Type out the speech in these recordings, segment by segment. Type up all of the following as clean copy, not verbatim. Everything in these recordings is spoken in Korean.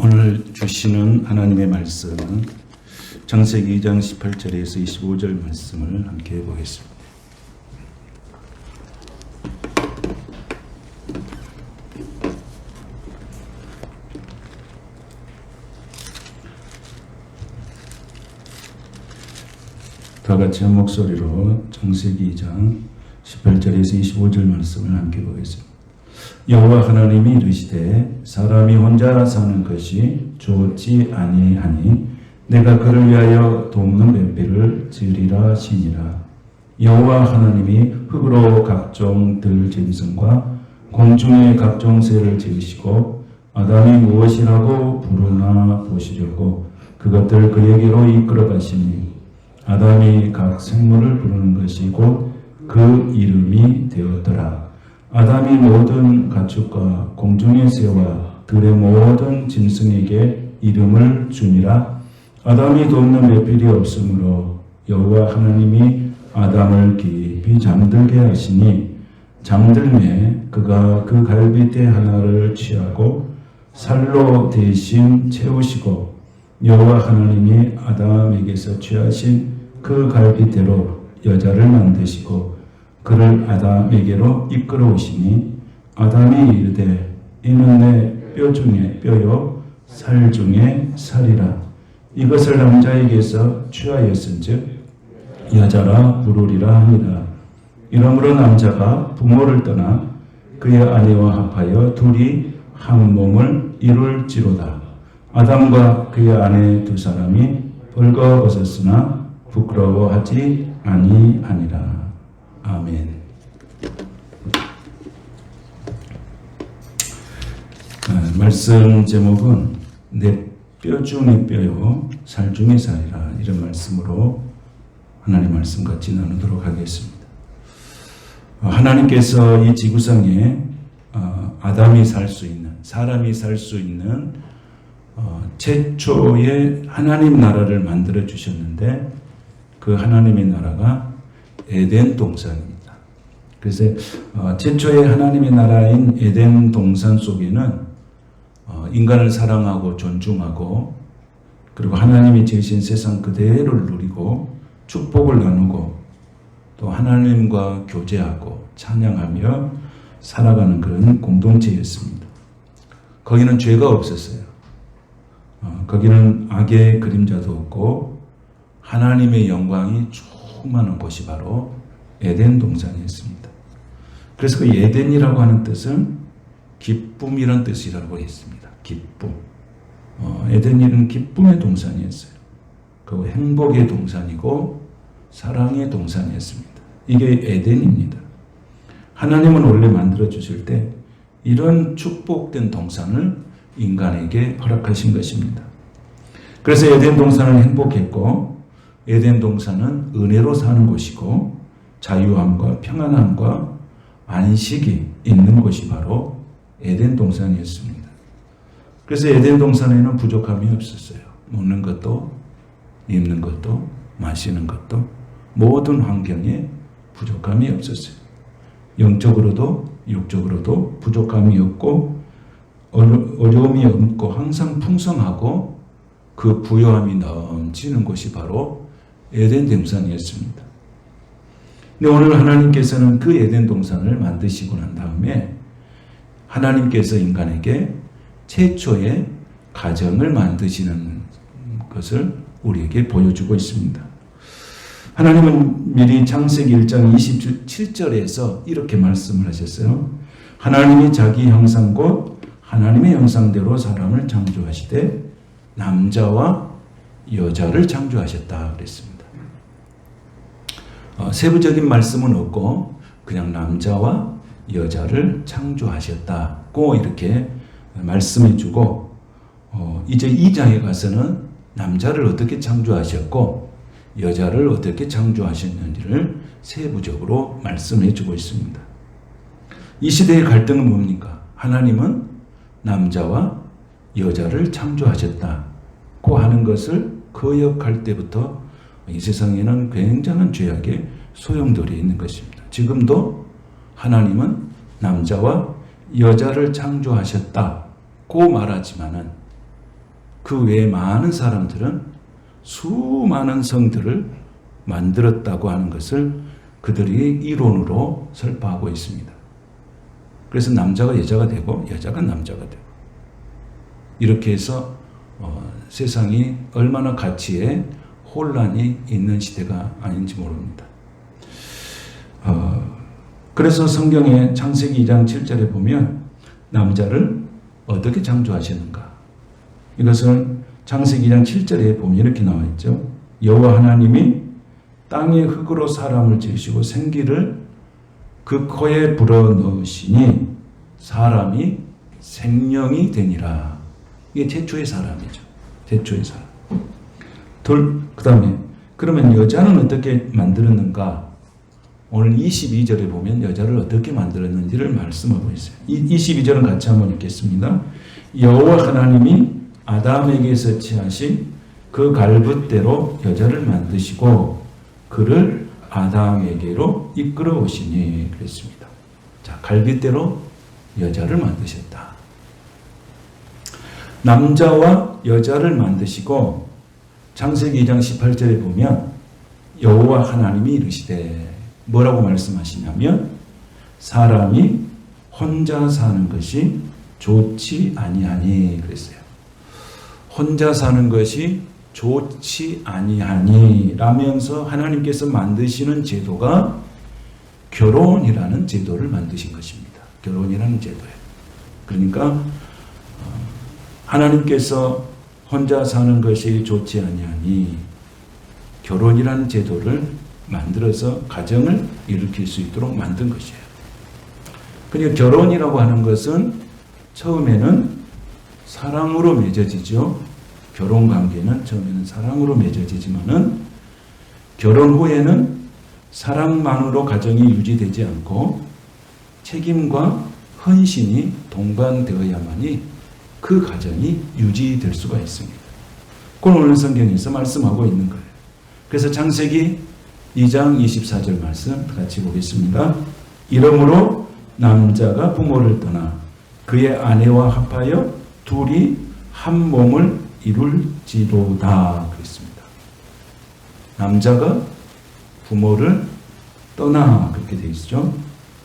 오늘 주시는 하나님의 말씀은 창세기 2장 18절에서 25절 말씀을 함께 보겠습니다. 다 같이 한 목소리로 창세기 2장 18절에서 25절 말씀을 함께 보겠습니다. 여호와 하나님이 이르시되 사람이 혼자 사는 것이 좋지 아니하니 내가 그를 위하여 돕는 뱃비를 지으리라 하시니라. 여호와 하나님이 흙으로 각종 들 짐승과 공중의 각종 새를 지으시고 아담이 무엇이라고 부르나 보시려고 그것들 그에게로 이끌어 가시니 아담이 각 생물을 부르는 것이 곧 그 이름이 되었더라. 아담이 모든 가축과 공중의 새와 들의 모든 짐승에게 이름을 주니라. 아담이 돕는 맷필이 없으므로 여호와 하나님이 아담을 깊이 잠들게 하시니 잠들매 그가 그 갈빗대 하나를 취하고 살로 대신 채우시고 여호와 하나님이 아담에게서 취하신 그 갈빗대로 여자를 만드시고 그를 아담에게로 이끌어오시니 아담이 이르되 이는 내 뼈 중에 뼈요 살 중에 살이라. 이것을 남자에게서 취하였은즉 여자라 부르리라 하니라. 이러므로 남자가 부모를 떠나 그의 아내와 합하여 둘이 한 몸을 이룰지로다. 아담과 그의 아내 두 사람이 벌거벗었으나 부끄러워하지 아니하니라. 아멘. 말씀 제목은 내 뼈 중의 뼈요 살 중의 살이라, 이런 말씀으로 하나님 말씀 같이 나누도록 하겠습니다. 하나님께서 이 지구상에 아담이 살 수 있는, 사람이 살 수 있는 최초의 하나님 나라를 만들어 주셨는데 그 하나님의 나라가 에덴 동산입니다. 그래서 최초의 하나님의 나라인 에덴 동산 속에는 인간을 사랑하고 존중하고 그리고 하나님이 지으신 세상 그대로를 누리고 축복을 나누고 또 하나님과 교제하고 찬양하며 살아가는 그런 공동체였습니다. 거기는 죄가 없었어요. 거기는 악의 그림자도 없고 하나님의 영광이 충만한 곳이 바로 에덴 동산이었습니다. 그래서 그 에덴이라고 하는 뜻은 기쁨이란 뜻이라고 했습니다. 기쁨. 에덴이는 기쁨의 동산이었어요. 그 행복의 동산이고 사랑의 동산이었습니다. 이게 에덴입니다. 하나님은 원래 만들어 주실 때 이런 축복된 동산을 인간에게 허락하신 것입니다. 그래서 에덴 동산은 행복했고 에덴 동산은 은혜로 사는 곳이고 자유함과 평안함과 안식이 있는 곳이 바로 에덴 동산이었습니다. 그래서 에덴 동산에는 부족함이 없었어요. 먹는 것도 입는 것도 마시는 것도 모든 환경에 부족함이 없었어요. 영적으로도 육적으로도 부족함이 없고 어려움이 없고 항상 풍성하고 그 부요함이 넘치는 곳이 바로 에덴 동산이었습니다. 근데 오늘 하나님께서는 그 에덴 동산을 만드시고 난 다음에 하나님께서 인간에게 최초의 가정을 만드시는 것을 우리에게 보여주고 있습니다. 하나님은 미리 창세기 1장 27절에서 이렇게 말씀을 하셨어요. 하나님이 자기 형상 곧 하나님의 형상대로 사람을 창조하시되 남자와 여자를 창조하셨다 그랬습니다. 세부적인 말씀은 없고 그냥 남자와 여자를 창조하셨다고 이렇게 말씀해 주고 이제 2장에 가서는 남자를 어떻게 창조하셨고 여자를 어떻게 창조하셨는지를 세부적으로 말씀해 주고 있습니다. 이 시대의 갈등은 뭡니까? 하나님은 남자와 여자를 창조하셨다고 하는 것을 거역할 때부터 이 세상에는 굉장한 죄악의 소용돌이 있는 것입니다. 지금도 하나님은 남자와 여자를 창조하셨다고 말하지만은 그 외에 많은 사람들은 수많은 성들을 만들었다고 하는 것을 그들이 이론으로 설파하고 있습니다. 그래서 남자가 여자가 되고 여자가 남자가 되고 이렇게 해서 세상이 얼마나 가치에 혼란이 있는 시대가 아닌지 모릅니다. 그래서 성경의 창세기 2장 7절에 보면 남자를 어떻게 창조하시는가? 이것을 창세기 2장 7절에 보면 이렇게 나와 있죠. 여호와 하나님이 땅의 흙으로 사람을 지으시고 생기를 그 코에 불어넣으시니 사람이 생명이 되니라. 이게 최초의 사람이죠. 최초의 사람. 그 다음에 그러면 여자는 어떻게 만들었는가? 오늘 22절에 보면 여자를 어떻게 만들었는지를 말씀하고 있어요. 22절은 같이 한번 읽겠습니다. 여호와 하나님이 아담에게서 취하신 그 갈빗대로 여자를 만드시고 그를 아담에게로 이끌어 오시니 그랬습니다. 자, 갈빗대로 여자를 만드셨다. 남자와 여자를 만드시고 창세기 2장 18절에 보면 여호와 하나님이 이르시되 뭐라고 말씀하시냐면 사람이 혼자 사는 것이 좋지 아니하니 그랬어요. 혼자 사는 것이 좋지 아니하니 라면서 하나님께서 만드시는 제도가 결혼이라는 제도를 만드신 것입니다. 결혼이라는 제도예요. 그러니까 하나님께서 혼자 사는 것이 좋지 아니하니 결혼이라는 제도를 만들어서 가정을 일으킬 수 있도록 만든 것이에요. 그러니까 결혼이라고 하는 것은 처음에는 사랑으로 맺어지죠. 결혼 관계는 처음에는 사랑으로 맺어지지만은 결혼 후에는 사랑만으로 가정이 유지되지 않고 책임과 헌신이 동반되어야만이 그 가정이 유지될 수가 있습니다. 그건 오늘 성경에서 말씀하고 있는 거예요. 그래서 창세기 2장 24절 말씀 같이 보겠습니다. 이러므로 남자가 부모를 떠나 그의 아내와 합하여 둘이 한 몸을 이룰지로다 그랬습니다. 남자가 부모를 떠나 그렇게 되어 있죠.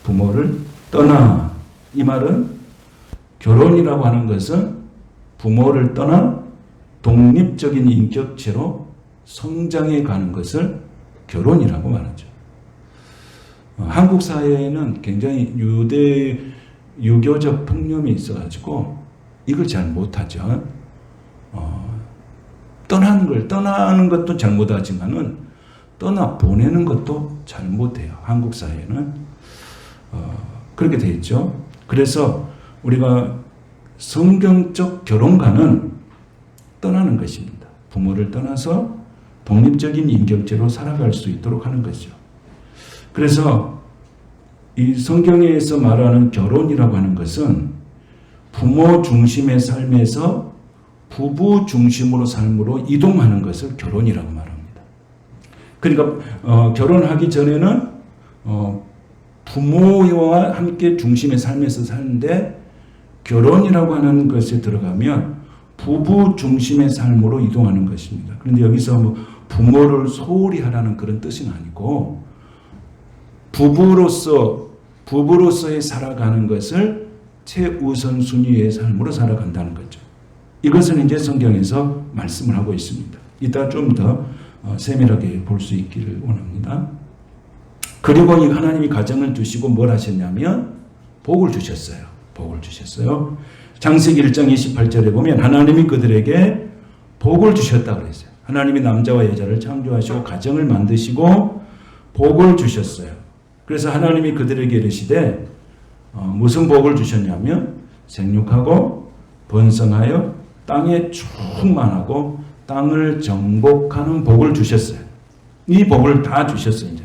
부모를 떠나 이 말은 결혼이라고 하는 것은 부모를 떠나 독립적인 인격체로 성장해 가는 것을 결혼이라고 말하죠. 한국 사회에는 굉장히 유교적 풍념이 있어가지고 이걸 잘 못하죠. 떠나는 것도 잘못하지만은 떠나 보내는 것도 잘못해요. 한국 사회는 그렇게 돼 있죠. 그래서 우리가 성경적 결혼관은 떠나는 것입니다. 부모를 떠나서 독립적인 인격체로 살아갈 수 있도록 하는 것이죠. 그래서 이 성경에서 말하는 결혼이라고 하는 것은 부모 중심의 삶에서 부부 중심으로 삶으로 이동하는 것을 결혼이라고 말합니다. 그러니까 결혼하기 전에는 부모와 함께 중심의 삶에서 사는데 결혼이라고 하는 것에 들어가면 부부 중심의 삶으로 이동하는 것입니다. 그런데 여기서 뭐 부모를 소홀히 하라는 그런 뜻은 아니고 부부로서의 살아가는 것을 최우선 순위의 삶으로 살아간다는 거죠. 이것은 이제 성경에서 말씀을 하고 있습니다. 이따 좀 더 세밀하게 볼 수 있기를 원합니다. 그리고 하나님이 가정을 두시고 뭘 하셨냐면 복을 주셨어요. 복을 주셨어요. 창세기 1장 28절에 보면 하나님이 그들에게 복을 주셨다고 그랬어요. 하나님이 남자와 여자를 창조하시고 가정을 만드시고 복을 주셨어요. 그래서 하나님이 그들에게 이르시되 무슨 복을 주셨냐면 생육하고 번성하여 땅에 충만하고 땅을 정복하는 복을 주셨어요. 이 복을 다 주셨어요. 이제.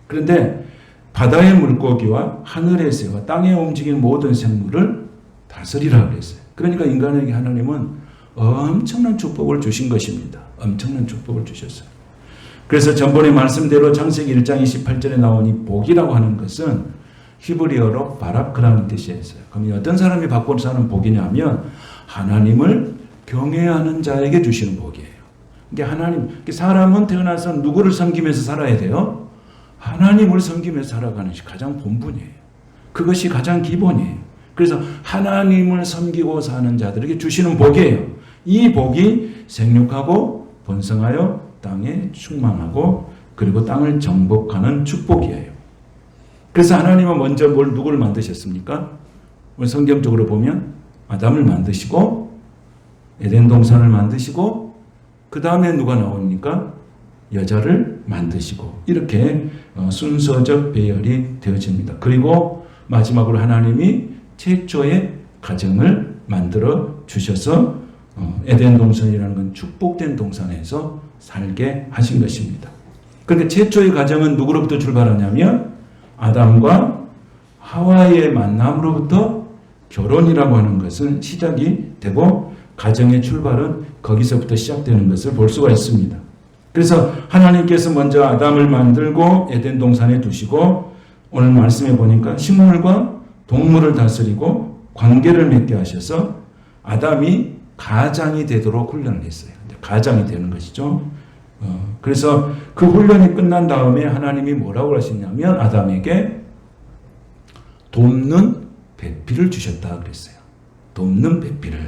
그런데 바다의 물고기와 하늘의 새와 땅에 움직이는 모든 생물을 다스리라 그랬어요. 그러니까 인간에게 하나님은 엄청난 축복을 주신 것입니다. 엄청난 축복을 주셨어요. 그래서 전번에 말씀대로 창세기 1장 28절에 나온 이 복이라고 하는 것은 히브리어로 바라크라는 뜻이었어요. 그럼 어떤 사람이 받고 사는 복이냐면 하나님을 경외하는 자에게 주시는 복이에요. 이게 하나님, 사람은 태어나서 누구를 섬기면서 살아야 돼요? 하나님을 섬기면서 살아가는 것이 가장 본분이에요. 그것이 가장 기본이에요. 그래서 하나님을 섬기고 사는 자들에게 주시는 복이에요. 이 복이 생육하고 번성하여 땅에 충만하고 그리고 땅을 정복하는 축복이에요. 그래서 하나님은 먼저 누구를 만드셨습니까? 우리 성경적으로 보면 아담을 만드시고 에덴 동산을 만드시고 그 다음에 누가 나옵니까? 여자를 만드시고 이렇게 순서적 배열이 되어집니다. 그리고 마지막으로 하나님이 최초의 가정을 만들어 주셔서 에덴 동산이라는 건 축복된 동산에서 살게 하신 것입니다. 그러니까 최초의 가정은 누구로부터 출발하냐면 아담과 하와의 만남으로부터 결혼이라고 하는 것은 시작이 되고 가정의 출발은 거기서부터 시작되는 것을 볼 수가 있습니다. 그래서 하나님께서 먼저 아담을 만들고 에덴 동산에 두시고 오늘 말씀해 보니까 식물과 동물을 다스리고 관계를 맺게 하셔서 아담이 가장이 되도록 훈련을 했어요. 가장이 되는 것이죠. 그래서 그 훈련이 끝난 다음에 하나님이 뭐라고 하시냐면 아담에게 돕는 배필을 주셨다 그랬어요. 돕는 배필을.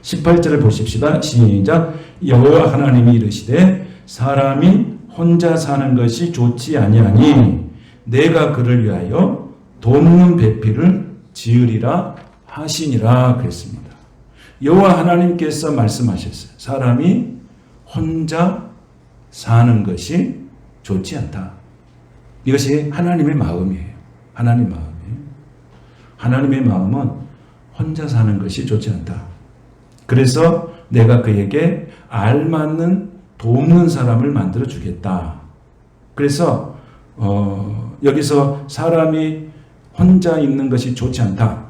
18절을 보십시다. 시작. 여호와 하나님이 이르시되 사람이 혼자 사는 것이 좋지 아니하니 내가 그를 위하여 돕는 배필을 지으리라 하시니라 그랬습니다. 여호와 하나님께서 말씀하셨어요. 사람이 혼자 사는 것이 좋지 않다. 이것이 하나님의 마음이에요. 하나님의 마음이에요. 하나님의 마음은 혼자 사는 것이 좋지 않다. 그래서 내가 그에게 알맞는 돕는 사람을 만들어 주겠다. 그래서 여기서 사람이 혼자 있는 것이 좋지 않다.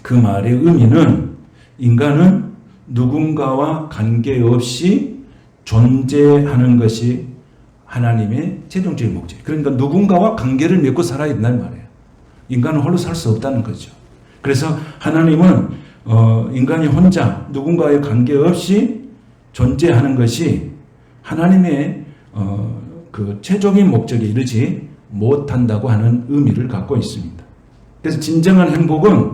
그 말의 의미는 인간은 누군가와 관계없이 존재하는 것이 하나님의 최종적인 목적. 그러니까 누군가와 관계를 맺고 살아야 된다는 말이에요. 인간은 홀로 살 수 없다는 거죠. 그래서 하나님은 인간이 혼자 누군가의 관계없이 존재하는 것이 하나님의 그 최종의 목적에 이르지 못한다고 하는 의미를 갖고 있습니다. 그래서 진정한 행복은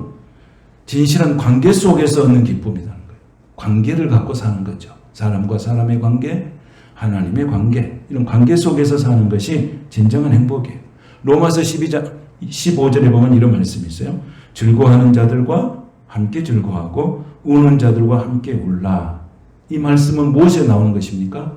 진실한 관계 속에서 얻는 기쁨이라는 거예요. 관계를 갖고 사는 거죠. 사람과 사람의 관계, 하나님의 관계, 이런 관계 속에서 사는 것이 진정한 행복이에요. 로마서 15절에 보면 이런 말씀이 있어요. 즐거워하는 자들과 함께 즐거워하고 우는 자들과 함께 울라. 이 말씀은 무엇에 나오는 것입니까?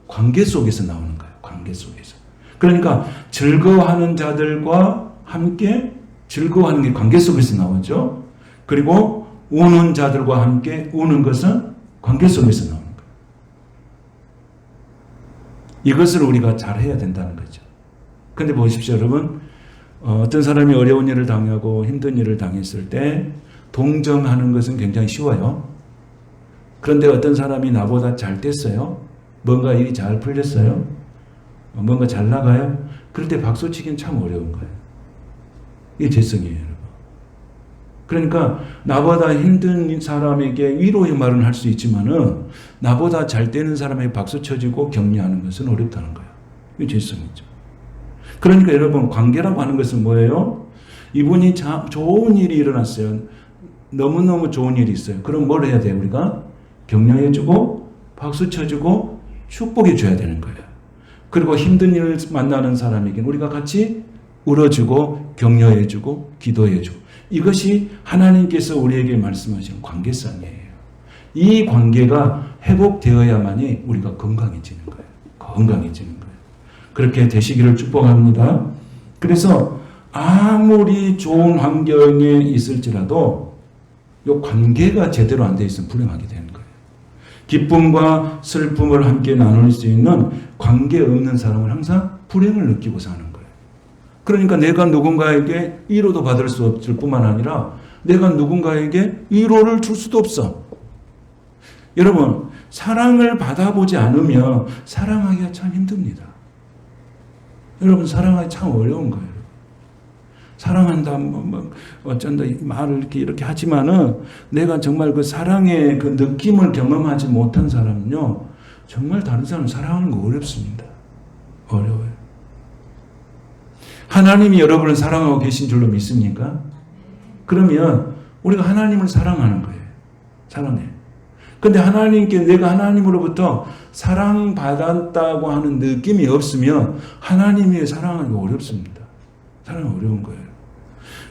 관계 속에서 나오는 거예요. 관계 속에서. 그러니까 즐거워하는 자들과 함께 즐거워하는 게 관계 속에서 나오죠. 그리고 우는 자들과 함께 우는 것은 관계 속에서 나오는 거예요. 이것을 우리가 잘 해야 된다는 거죠. 그런데 보십시오, 여러분. 어떤 사람이 어려운 일을 당하고 힘든 일을 당했을 때 동정하는 것은 굉장히 쉬워요. 그런데 어떤 사람이 나보다 잘 됐어요. 뭔가 일이 잘 풀렸어요. 뭔가 잘 나가요. 그럴 때 박수치기는 참 어려운 거예요. 이게 죄성이에요, 여러분. 그러니까 나보다 힘든 사람에게 위로의 말은 할 수 있지만은 나보다 잘 되는 사람에게 박수 쳐주고 격려하는 것은 어렵다는 거예요. 이게 죄성이죠. 그러니까 여러분, 관계라고 하는 것은 뭐예요? 이분이 좋은 일이 일어났어요. 너무너무 좋은 일이 있어요. 그럼 뭘 해야 돼요? 우리가 격려해주고 박수 쳐주고 축복해줘야 되는 거예요. 그리고 힘든 일을 만나는 사람에게는 우리가 같이 울어주고 격려해주고 기도해주고, 이것이 하나님께서 우리에게 말씀하시는 관계성이에요. 이 관계가 회복되어야만이 우리가 건강해지는 거예요. 건강해지는 거예요. 그렇게 되시기를 축복합니다. 그래서 아무리 좋은 환경에 있을지라도 이 관계가 제대로 안 돼 있으면 불행하게 되는 거예요. 기쁨과 슬픔을 함께 나눌 수 있는 관계 없는 사람은 항상 불행을 느끼고 사는 거예요. 그러니까 내가 누군가에게 위로도 받을 수 없을 뿐만 아니라 내가 누군가에게 위로를 줄 수도 없어. 여러분, 사랑을 받아보지 않으면 사랑하기가 참 힘듭니다. 여러분, 사랑하기 참 어려운 거예요. 사랑한다, 어쩐다, 말을 이렇게 하지만은 내가 정말 그 사랑의 그 느낌을 경험하지 못한 사람은요, 정말 다른 사람을 사랑하는 거 어렵습니다. 어려워요. 하나님이 여러분을 사랑하고 계신 줄로 믿습니까? 그러면 우리가 하나님을 사랑하는 거예요. 사랑해. 근데 하나님께 내가 하나님으로부터 사랑받았다고 하는 느낌이 없으면 하나님이 사랑하기 어렵습니다. 사랑이 어려운 거예요.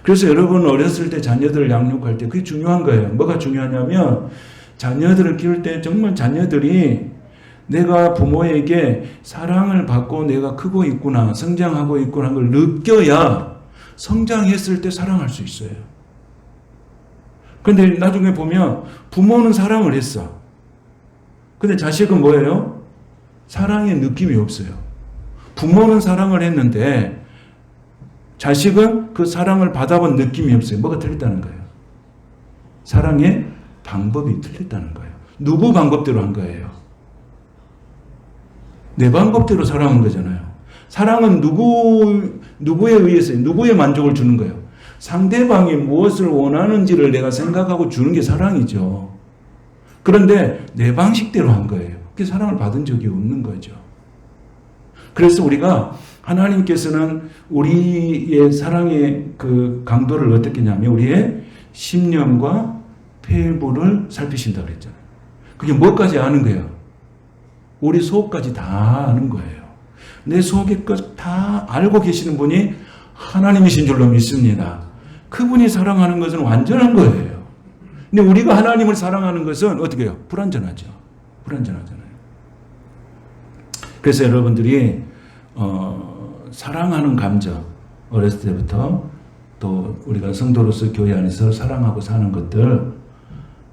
그래서 여러분 어렸을 때 자녀들을 양육할 때 그게 중요한 거예요. 뭐가 중요하냐면 자녀들을 키울 때 정말 자녀들이 내가 부모에게 사랑을 받고 내가 크고 있구나, 성장하고 있구나 하는 걸 느껴야 성장했을 때 사랑할 수 있어요. 근데 나중에 보면 부모는 사랑을 했어. 근데 자식은 뭐예요? 사랑의 느낌이 없어요. 부모는 사랑을 했는데 자식은 그 사랑을 받아본 느낌이 없어요. 뭐가 틀렸다는 거예요? 사랑의 방법이 틀렸다는 거예요. 누구 방법대로 한 거예요? 내 방법대로 사랑한 거잖아요. 사랑은 누구에 의해서, 누구의 만족을 주는 거예요? 상대방이 무엇을 원하는지를 내가 생각하고 주는 게 사랑이죠. 그런데 내 방식대로 한 거예요. 그게 사랑을 받은 적이 없는 거죠. 그래서 우리가 하나님께서는 우리의 사랑의 그 강도를 어떻게 하냐면 우리의 심령과 폐부를 살피신다고 그랬잖아요. 그게 뭐까지 아는 거예요? 우리 속까지 다 아는 거예요. 내 속의 것 다 알고 계시는 분이 하나님이신 줄로 믿습니다. 그분이 사랑하는 것은 완전한 거예요. 근데 우리가 하나님을 사랑하는 것은 어떻게 해요? 불완전하죠. 불완전하잖아요. 그래서 여러분들이 사랑하는 감정, 어렸을 때부터 또 우리가 성도로서 교회 안에서 사랑하고 사는 것들,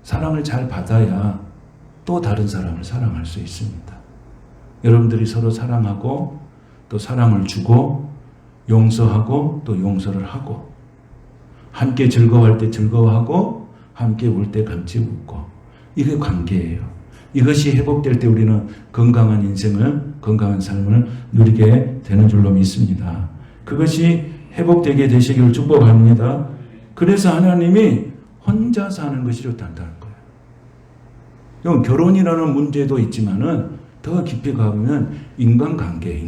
사랑을 잘 받아야 또 다른 사람을 사랑할 수 있습니다. 여러분들이 서로 사랑하고 또 사랑을 주고 용서하고 또 용서를 하고 함께 즐거워할 때 즐거워하고 함께 울 때 같이 웃고 이게 관계예요. 이것이 회복될 때 우리는 건강한 인생을, 건강한 삶을 누리게 되는 줄로 믿습니다. 그것이 회복되게 되시기를 축복합니다. 그래서 하나님이 혼자 사는 것이 좋다는 거예요. 결혼이라는 문제도 있지만은 더 깊이 가보면 인간관계.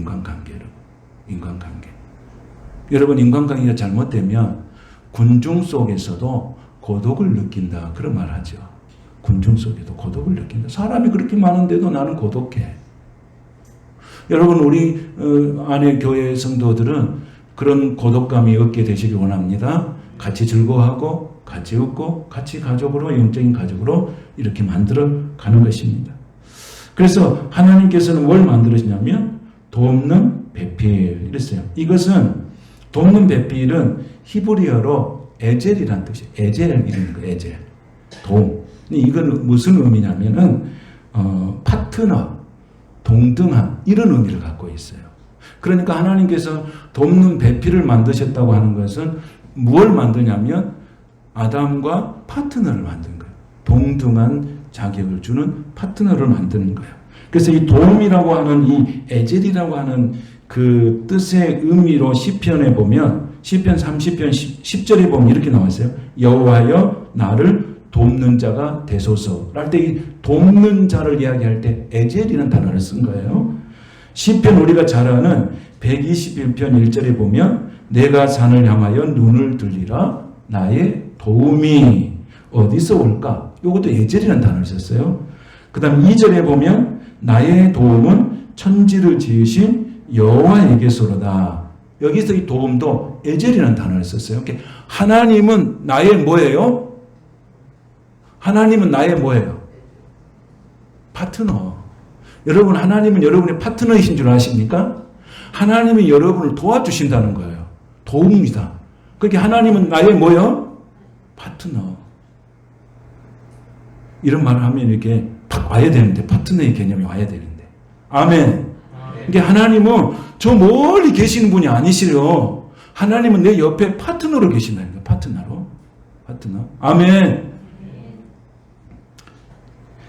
여러분, 인간관계가 잘못되면 군중 속에서도 고독을 느낀다. 그런 말 하죠. 군중 속에도 고독을 느낀다. 사람이 그렇게 많은데도 나는 고독해. 여러분, 우리 안에 교회 성도들은 그런 고독감이 없게 되시길 원합니다. 같이 즐거워하고 같이 웃고 같이 가족으로, 영적인 가족으로 이렇게 만들어 가는 것입니다. 그래서 하나님께서는 뭘 만들으시냐면 돕는 배필 이랬어요. 이것은 돕는 배필은 히브리어로 에젤이라는 뜻이에요. 에젤을 이루는 거예요. 에젤. 도움. 이건 무슨 의미냐면은 파트너, 동등한 이런 의미를 갖고 있어요. 그러니까 하나님께서 돕는 배필을 만드셨다고 하는 것은 무엇을 만드냐면 아담과 파트너를 만든 거예요. 동등한 자격을 주는 파트너를 만드는 거예요. 그래서 이 도움이라고 하는 이 에젤이라고 하는 그 뜻의 의미로 시편에 보면 시편 30편 10절에 보면 이렇게 나와 있어요. 여호와여 나를 돕는 자가 되소서. 할 때 이 돕는 자를 이야기할 때 에젤이라는 단어를 쓴 거예요. 시편 우리가 잘 아는 121편 1절에 보면 내가 산을 향하여 눈을 들리라 나의 도움이 어디서 올까? 이것도 에젤이라는 단어를 썼어요. 그 다음 2절에 보면 나의 도움은 천지를 지으신 여호와에게서로다. 여기서 이 도움도 에젤이라는 단어를 썼어요. 하나님은 나의 뭐예요? 하나님은 나의 뭐예요? 파트너. 여러분, 하나님은 여러분의 파트너이신 줄 아십니까? 하나님이 여러분을 도와주신다는 거예요. 도움이다. 그렇게 하나님은 나의 뭐예요? 파트너. 이런 말을 하면 이렇게 탁 와야 되는데, 파트너의 개념이 와야 되는데. 아멘. 이게 하나님은 저 멀리 계시는 분이 아니시려. 하나님은 내 옆에 파트너로 계신다는 거예요. 파트너로. 파트너. 아멘.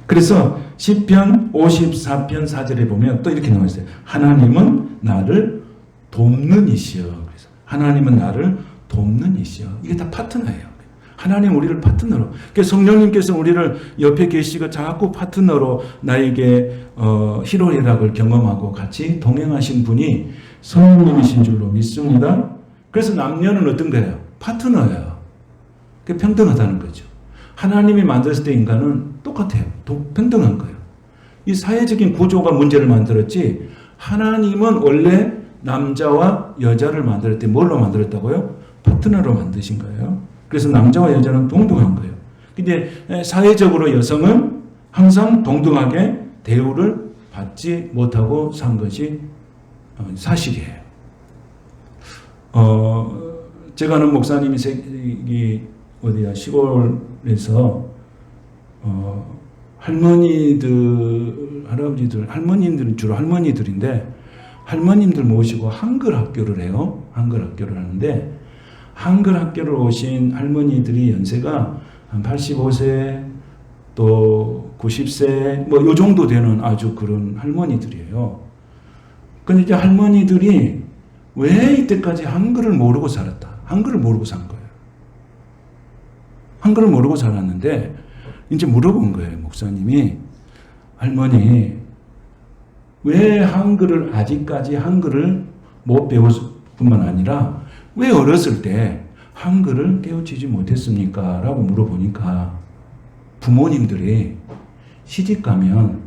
그래서 시편 54편 4절에 보면 또 이렇게 나와 있어요. 하나님은 나를 돕는 이시여. 그래서 하나님은 나를 돕는 이시여. 이게 다 파트너예요. 하나님 우리를 파트너로. 그러니까 성령님께서 우리를 옆에 계시고 자꾸 파트너로 나에게 희로애락을 경험하고 같이 동행하신 분이 성령님이신 줄로 믿습니다. 그래서 남녀는 어떤 거예요? 파트너예요. 그러니까 평등하다는 거죠. 하나님이 만들었을 때 인간은 똑같아요. 평등한 거예요. 이 사회적인 구조가 문제를 만들었지 하나님은 원래 남자와 여자를 만들 때 뭘로 만들었다고요? 파트너로 만드신 거예요. 그래서 남자와 여자는 동등한 거예요. 근데 사회적으로 여성은 항상 동등하게 대우를 받지 못하고 산 것이 사실이에요. 제가 아는 목사님이 어디야 시골에서 할머니들, 할아버지들, 할머님들은 주로 할머니들인데 할머님들 모시고 한글 학교를 해요. 한글 학교를 하는데 한글 학교를 오신 할머니들이 연세가 한 85세 또 90세 뭐 요 정도 되는 아주 그런 할머니들이에요. 근데 이제 할머니들이 왜 이때까지 한글을 모르고 살았다. 한글을 모르고 산 거예요. 한글을 모르고 살았는데 이제 물어본 거예요. 목사님이 할머니 왜 한글을 아직까지 한글을 못 배웠을 뿐만 아니라 왜 어렸을 때 한글을 깨우치지 못했습니까? 라고 물어보니까 부모님들이 시집 가면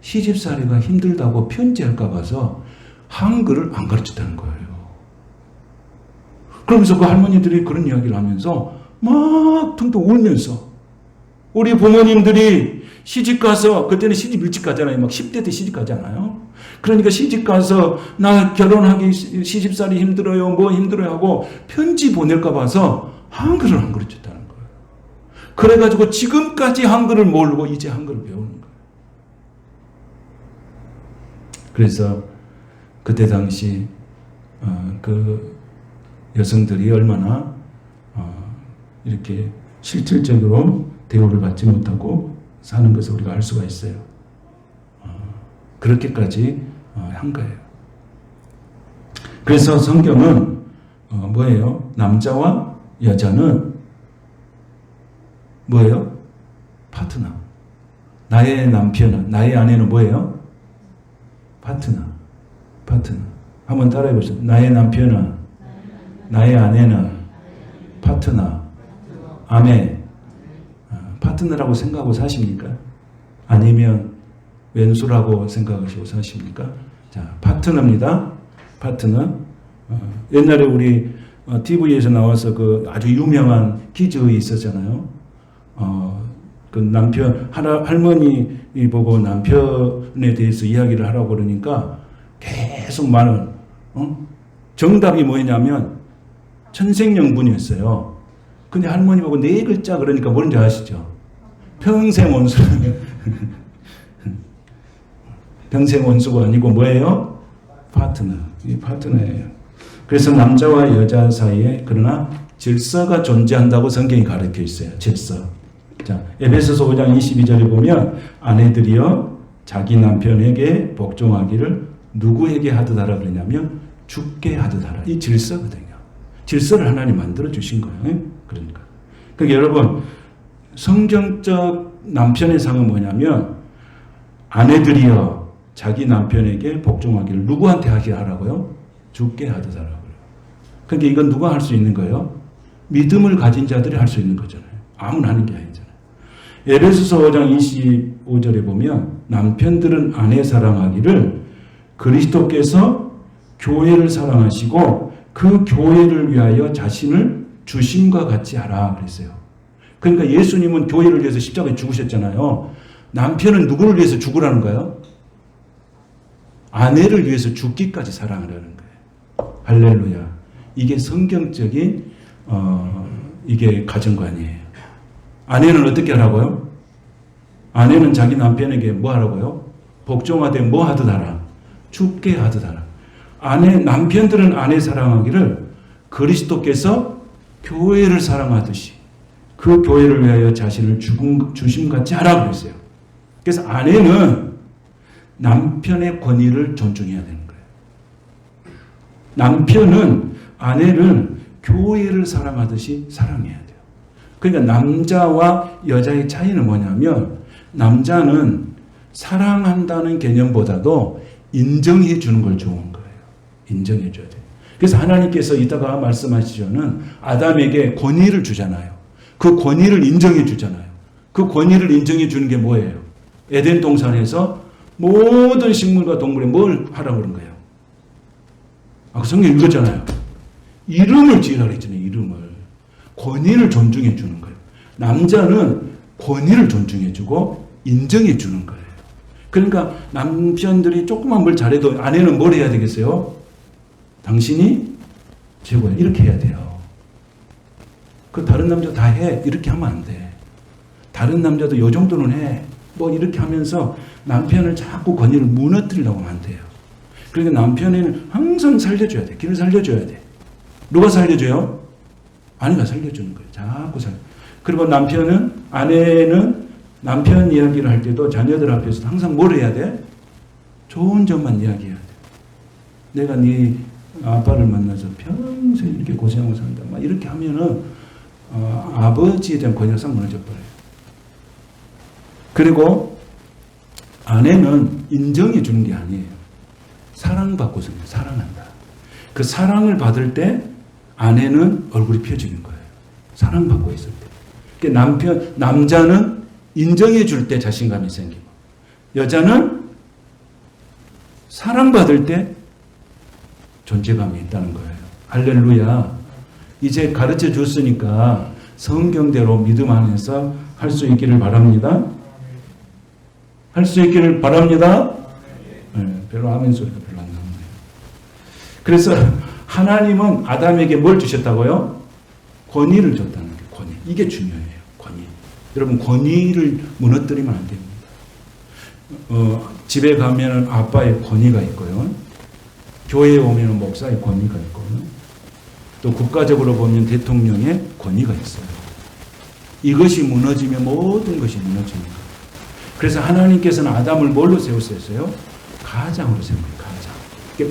시집살이가 힘들다고 편지할까 봐서 한글을 안 가르쳤다는 거예요. 그러면서 그 할머니들이 그런 이야기를 하면서 막 퉁퉁 울면서 우리 부모님들이 시집가서 그때는 시집 일찍 가잖아요. 막 10대 때 시집 가잖아요. 그러니까 시집가서 나 결혼하기 시집살이 힘들어요. 뭐 힘들어요 하고 편지 보낼까 봐서 한글을 안 가르쳤다는 거예요. 그래가지고 지금까지 한글을 모르고 이제 한글을 배우는 거예요. 그래서 그때 당시 그 여성들이 얼마나 이렇게 실질적으로 대우를 받지 못하고 사는 것을 우리가 알 수가 있어요. 그렇게까지 한 거예요. 그래서 성경은 뭐예요? 남자와 여자는 뭐예요? 파트너. 나의 남편은, 나의 아내는 뭐예요? 파트너. 파트너. 한번 따라해 보세요. 나의 남편은, 나의 아내는 파트너. 아멘. 파트너라고 생각하고 사십니까? 아니면 왼수라고 생각하시고 사십니까? 자, 파트너입니다. 파트너. 옛날에 우리 TV에서 나와서 그 아주 유명한 퀴즈 있었잖아요. 그 남편, 할머니 보고 남편에 대해서 이야기를 하라고 그러니까 계속 많은, 정답이 뭐였냐면 천생연분이었어요. 근데 할머니 보고 4글자 그러니까 뭔지 아시죠? 평생 원수. 평생 원수가 아니고 뭐예요? 파트너. 이 파트너예요. 그래서 남자와 여자 사이에 그러나 질서가 존재한다고 성경이 가르쳐 있어요. 질서. 자, 에베소서 5장 22절에 보면 아내들이여 자기 남편에게 복종하기를 누구에게 하듯 하라 그러냐면 주께 하듯 하라. 이 질서거든요. 질서를 하나님 만들어 주신 거예요. 그러니까 여러분 성경적 남편의 상은 뭐냐면 아내들이여 자기 남편에게 복종하기를 누구한테 하게 하라고요? 주께 하듯 하라고요. 그러니까 이건 누가 할 수 있는 거예요? 믿음을 가진 자들이 할 수 있는 거잖아요. 아무나 하는 게 아니잖아요. 에베소서 5장 25절에 보면 남편들은 아내 사랑하기를 그리스도께서 교회를 사랑하시고 그 교회를 위하여 자신을 주심과 같이 하라 그랬어요. 그러니까 예수님은 교회를 위해서 십자가에 죽으셨잖아요. 남편은 누구를 위해서 죽으라는 거예요? 아내를 위해서 죽기까지 사랑하라는 거예요. 할렐루야. 이게 성경적인 이게 가정관이에요. 아내는 어떻게 하라고요? 아내는 자기 남편에게 뭐 하라고요? 복종하되 뭐 하듯 하라? 죽게 하듯 하라. 남편들은 아내 사랑하기를 그리스도께서 교회를 사랑하듯이 그 교회를 위하여 자신을 주심같이 하라 그랬어요. 그래서 아내는 남편의 권위를 존중해야 되는 거예요. 남편은 아내를 교회를 사랑하듯이 사랑해야 돼요. 그러니까 남자와 여자의 차이는 뭐냐면 남자는 사랑한다는 개념보다도 인정해 주는 걸 좋아하는 거예요. 인정해 줘야 돼요. 그래서 하나님께서 이따가 말씀하시죠는 아담에게 권위를 주잖아요. 그 권위를 인정해 주잖아요. 그 권위를 인정해 주는 게 뭐예요? 에덴 동산에서 모든 식물과 동물에 뭘 하라고 그런 거예요? 그 성경 읽었잖아요. 이름을 지으라고 했잖아요. 이름을. 권위를 존중해 주는 거예요. 남자는 권위를 존중해 주고 인정해 주는 거예요. 그러니까 남편들이 조금만 뭘 잘해도 아내는 뭘 해야 되겠어요? 당신이 최고야. 이렇게 해야 돼요. 그 다른 남자 다 해. 이렇게 하면 안 돼. 다른 남자도 요 정도는 해. 뭐 이렇게 하면서 남편을 자꾸 권위를 무너뜨리려고 하면 안 돼요. 그러니까 남편에는 항상 살려줘야 돼. 길을 살려줘야 돼. 누가 살려줘요? 아내가 살려주는 거예요. 자꾸 그리고 아내는 남편 이야기를 할 때도 자녀들 앞에서 항상 뭘 해야 돼? 좋은 점만 이야기해야 돼. 내가 네 아빠를 만나서 평생 이렇게 고생하고 산다. 막 이렇게 하면은 아버지에 대한 권위가 싹 무너져 버려요. 그리고 아내는 인정해 주는 게 아니에요. 사랑받고서 사랑한다. 그 사랑을 받을 때 아내는 얼굴이 펴지는 거예요. 사랑받고 있을 때. 그러니까 남자는 인정해 줄 때 자신감이 생기고, 여자는 사랑받을 때 존재감이 있다는 거예요. 할렐루야. 이제 가르쳐 줬으니까 성경대로 믿음 안에서 할 수 있기를 바랍니다. 할 수 있기를 바랍니다. 네, 별로 아멘 소리가 별로 안 나오네요. 그래서 하나님은 아담에게 뭘 주셨다고요? 권위를 줬다는 게 권위. 이게 중요해요. 권위. 여러분 권위를 무너뜨리면 안 됩니다. 집에 가면은 아빠의 권위가 있고요. 교회에 오면은 목사의 권위가 있고요. 또 국가적으로 보면 대통령의 권위가 있어요. 이것이 무너지면 모든 것이 무너집니다. 그래서 하나님께서는 아담을 뭘로 세우셨어요? 가장으로 세운 거예요. 가장.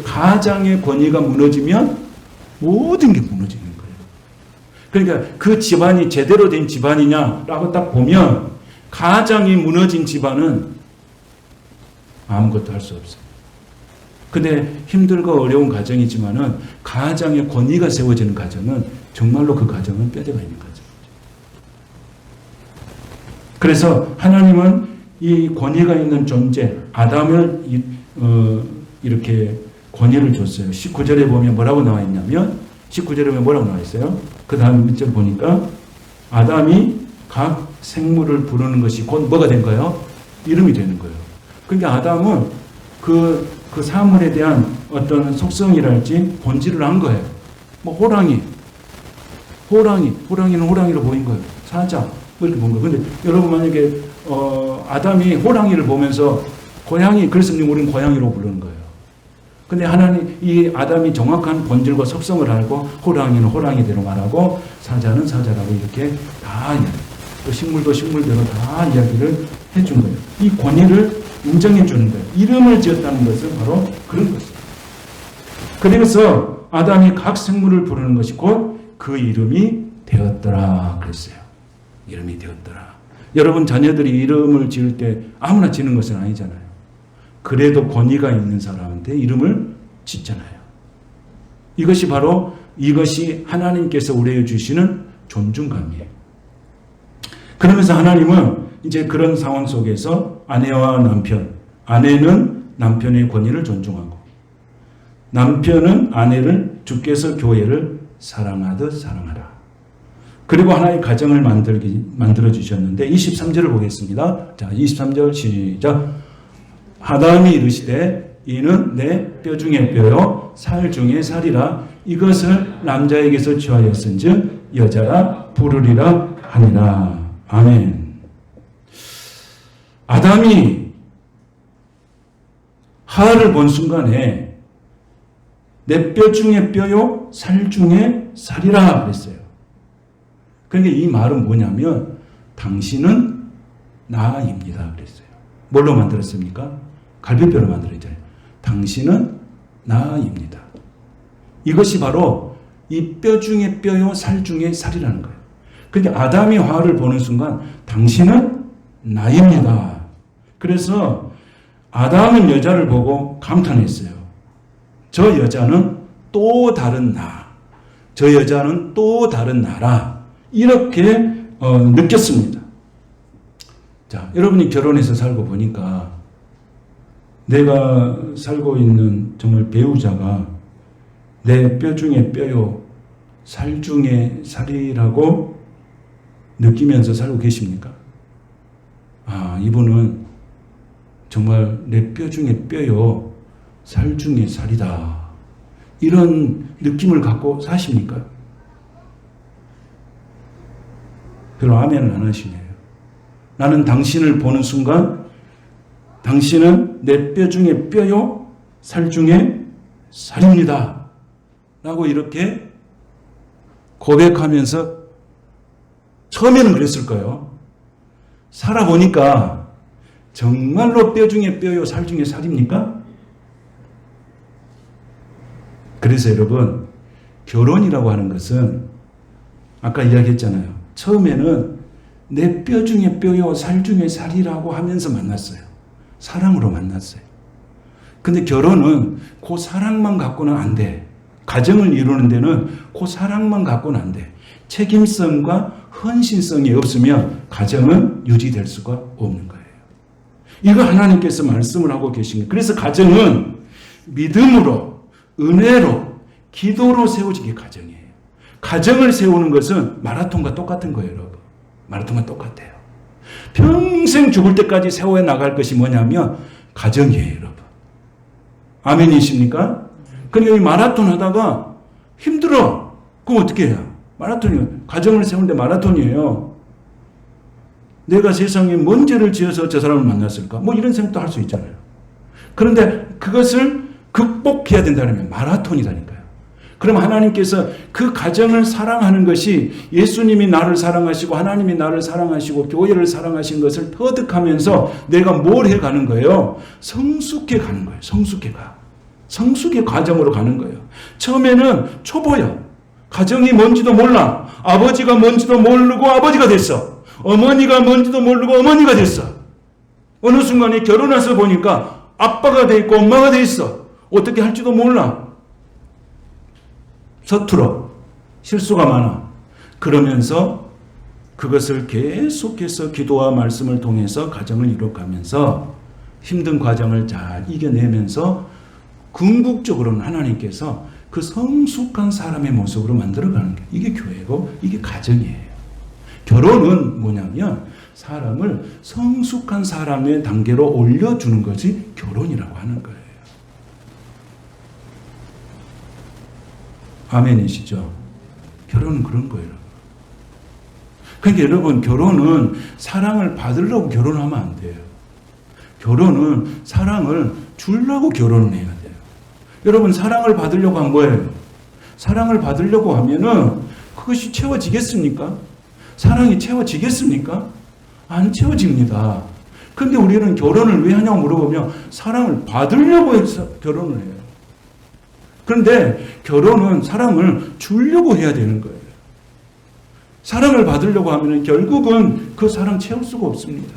가장의 권위가 무너지면 모든 게 무너지는 거예요. 그러니까 그 집안이 제대로 된 집안이냐라고 딱 보면 가장이 무너진 집안은 아무것도 할 수 없어요. 근데 힘들고 어려운 가정이지만은 가장의 권위가 세워지는 가정은 정말로 그 가정은 뼈대가 있는 가정이죠. 그래서 하나님은 이 권위가 있는 존재 아담을 이렇게 권위를 줬어요. 19절에 보면 뭐라고 나와 있냐면 19절에 보면 뭐라고 나와 있어요? 그 다음 밑줄 보니까 아담이 각 생물을 부르는 것이 곧 뭐가 된 거예요? 이름이 되는 거예요. 그러니까 아담은 그 사물에 대한 어떤 속성이랄지 본질을 한 거예요. 뭐 호랑이는 호랑이로 보인 거예요. 사자 뭐 이렇게 본 거예요. 근데 여러분 만약에 아담이 호랑이를 보면서 고양이, 그래서 우리는 고양이로 부르는 거예요. 근데 하나님, 이 아담이 정확한 본질과 속성을 알고 호랑이는 호랑이대로 말하고 사자는 사자라고 이렇게 다 또 식물도 식물대로 다 이야기를 해준 거예요. 이 권위를 인정해 주는 거예요. 이름을 지었다는 것은 바로 그런 것입니다. 그래서 아담이 각 생물을 부르는 것이 곧 그 이름이 되었더라 그랬어요. 이름이 되었더라. 여러분 자녀들이 이름을 지을 때 아무나 지는 것은 아니잖아요. 그래도 권위가 있는 사람한테 이름을 짓잖아요. 이것이 하나님께서 우리에게 주시는 존중감이에요. 그러면서 하나님은 이제 그런 상황 속에서 아내와 남편, 아내는 남편의 권위를 존중하고 남편은 아내를 주께서 교회를 사랑하듯 사랑하라. 그리고 하나의 가정을 만들어 주셨는데 23절을 보겠습니다. 자, 23절 시작. 아담이 이르시되 이는 내 뼈 중에 뼈요 살 중에 살이라. 이것을 남자에게서 취하였은즉 여자라 부르리라 하니라. 아멘. 아담이 하와를 본 순간에 내 뼈 중에 뼈요 살 중에 살이라 그랬어요. 그러니까 이 말은 뭐냐면 당신은 나입니다 그랬어요. 뭘로 만들었습니까? 갈비뼈로 만들었잖아요. 당신은 나입니다. 이것이 바로 이 뼈 중에 뼈요 살 중에 살이라는 거예요. 그러니까 아담이 하와를 보는 순간 당신은 나입니다. 그래서 아담은 여자를 보고 감탄했어요. 저 여자는 또 다른 나. 저 여자는 또 다른 나라. 이렇게 느꼈습니다. 자, 여러분이 결혼해서 살고 보니까 내가 살고 있는 정말 배우자가 내 뼈 중에 뼈요, 살 중에 살이라고 느끼면서 살고 계십니까? 아, 이분은 정말 내 뼈 중에 뼈요, 살 중에 살이다. 이런 느낌을 갖고 사십니까? 별로 아멘을 안 하시네요. 나는 당신을 보는 순간 당신은 내 뼈 중에 뼈요, 살 중에 살입니다. 라고 이렇게 고백하면서 처음에는 그랬을 거예요. 살아보니까 정말로 뼈 중에 뼈요, 살 중에 살입니까? 그래서 여러분, 결혼이라고 하는 것은 아까 이야기했잖아요. 처음에는 내 뼈 중에 뼈요, 살 중에 살이라고 하면서 만났어요. 사랑으로 만났어요. 근데 결혼은 그 사랑만 갖고는 안 돼. 가정을 이루는 데는 그 사랑만 갖고는 안 돼. 책임성과 헌신성이 없으면 가정은 유지될 수가 없는 거예요. 이거 하나님께서 말씀을 하고 계신 거예요. 그래서 가정은 믿음으로, 은혜로, 기도로 세워지게 가정이에요. 가정을 세우는 것은 마라톤과 똑같은 거예요, 여러분. 마라톤과 똑같아요. 평생 죽을 때까지 세워 나갈 것이 뭐냐면 가정이에요, 여러분. 아멘이십니까? 그러니까 이 마라톤 하다가 힘들어. 그럼 어떻게 해요? 마라톤이에요. 가정을 세우는데 마라톤이에요. 내가 세상에 뭔 죄를 지어서 저 사람을 만났을까? 뭐 이런 생각도 할 수 있잖아요. 그런데 그것을 극복해야 된다면 마라톤이라니까요. 그럼 하나님께서 그 가정을 사랑하는 것이 예수님이 나를 사랑하시고 하나님이 나를 사랑하시고 교회를 사랑하신 것을 터득하면서 내가 뭘 해가는 거예요? 성숙해 가는 거예요. 성숙해 가. 성숙의 과정으로 가는 거예요. 처음에는 초보야. 가정이 뭔지도 몰라. 아버지가 뭔지도 모르고 아버지가 됐어. 어머니가 뭔지도 모르고 어머니가 됐어. 어느 순간에 결혼해서 보니까 아빠가 돼 있고 엄마가 돼 있어. 어떻게 할지도 몰라. 서툴어. 실수가 많아. 그러면서 그것을 계속해서 기도와 말씀을 통해서 가정을 이뤄가면서 힘든 과정을 잘 이겨내면서 궁극적으로는 하나님께서 그 성숙한 사람의 모습으로 만들어가는 게 이게 교회고 이게 가정이에요. 결혼은 뭐냐면 사람을 성숙한 사람의 단계로 올려주는 것이 결혼이라고 하는 거예요. 아멘이시죠? 결혼은 그런 거예요. 그러니까 여러분, 결혼은 사랑을 받으려고 결혼하면 안 돼요. 결혼은 사랑을 주려고 결혼을 해야 돼요. 여러분, 사랑을 받으려고 한 거예요. 사랑을 받으려고 하면은 그것이 채워지겠습니까? 사랑이 채워지겠습니까? 안 채워집니다. 그런데 우리는 결혼을 왜 하냐고 물어보면 사랑을 받으려고 해서 결혼을 해요. 그런데 결혼은 사랑을 주려고 해야 되는 거예요. 사랑을 받으려고 하면 결국은 그 사랑 채울 수가 없습니다.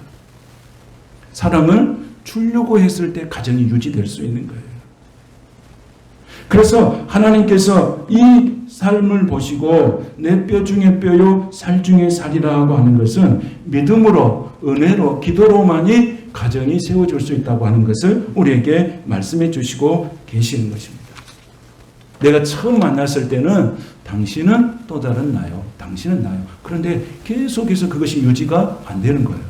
사랑을 주려고 했을 때 가정이 유지될 수 있는 거예요. 그래서 하나님께서 이 삶을 보시고 내 뼈 중에 뼈요 살 중에 살이라고 하는 것은 믿음으로 은혜로 기도로만이 가정이 세워질 수 있다고 하는 것을 우리에게 말씀해 주시고 계시는 것입니다. 내가 처음 만났을 때는 당신은 또 다른 나요. 당신은 나요. 그런데 계속해서 그것이 유지가 안 되는 거예요.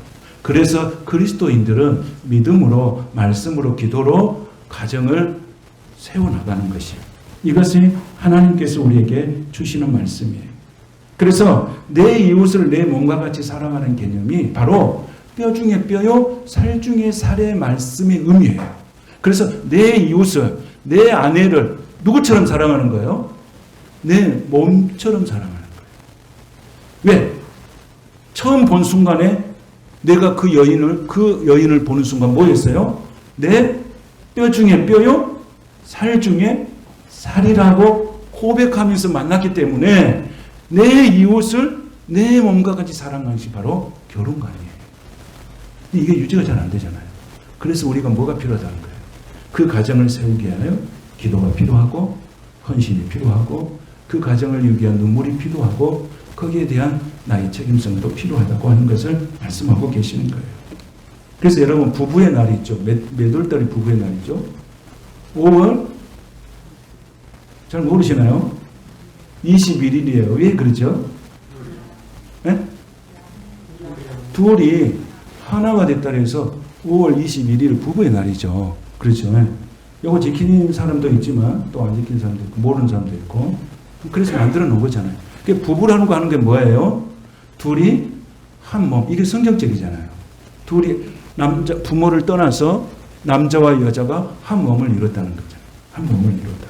그래서 그리스도인들은 믿음으로 말씀으로 기도로 가정을 세워나가는 것이에요. 이것이 하나님께서 우리에게 주시는 말씀이에요. 그래서 내 이웃을 내 몸과 같이 사랑하는 개념이 바로 뼈 중에 뼈요 살 중에 살의 말씀의 의미예요. 그래서 내 이웃을 내 아내를 누구처럼 사랑하는 거예요? 내 몸처럼 사랑하는 거예요. 왜? 처음 본 순간에 내가 그 여인을 보는 순간 뭐였어요? 내 뼈 중에 뼈요 살 중에 살이라고 고백하면서 만났기 때문에 내 이웃을 내 몸과 같이 사랑하는 것이 바로 결혼관이에요. 이게 유지가 잘 안 되잖아요. 그래서 우리가 뭐가 필요하다는 거예요. 그 가정을 세우기 위하여 기도가 필요하고 헌신이 필요하고 그 가정을 위기 위한 눈물이 필요하고 거기에 대한 나의 책임성도 필요하다고 하는 것을 말씀하고 계시는 거예요. 그래서 여러분 부부의 날이 있죠. 몇 월달이 부부의 날이죠? 5월? 잘 모르시나요? 21일이에요. 왜 그러죠? 네? 둘이 하나가 됐다 해서 5월 21일 부부의 날이죠. 그렇죠. 이거 지키는 사람도 있지만 또 안 지키는 사람도 있고 모르는 사람도 있고 그래서 만들어 놓은 거잖아요. 부부라는 거 하는 게 뭐예요? 둘이 한 몸. 이게 성경적이잖아요. 둘이 부모를 떠나서 남자와 여자가 한 몸을 이뤘다는 거죠. 한 몸을 이뤘다.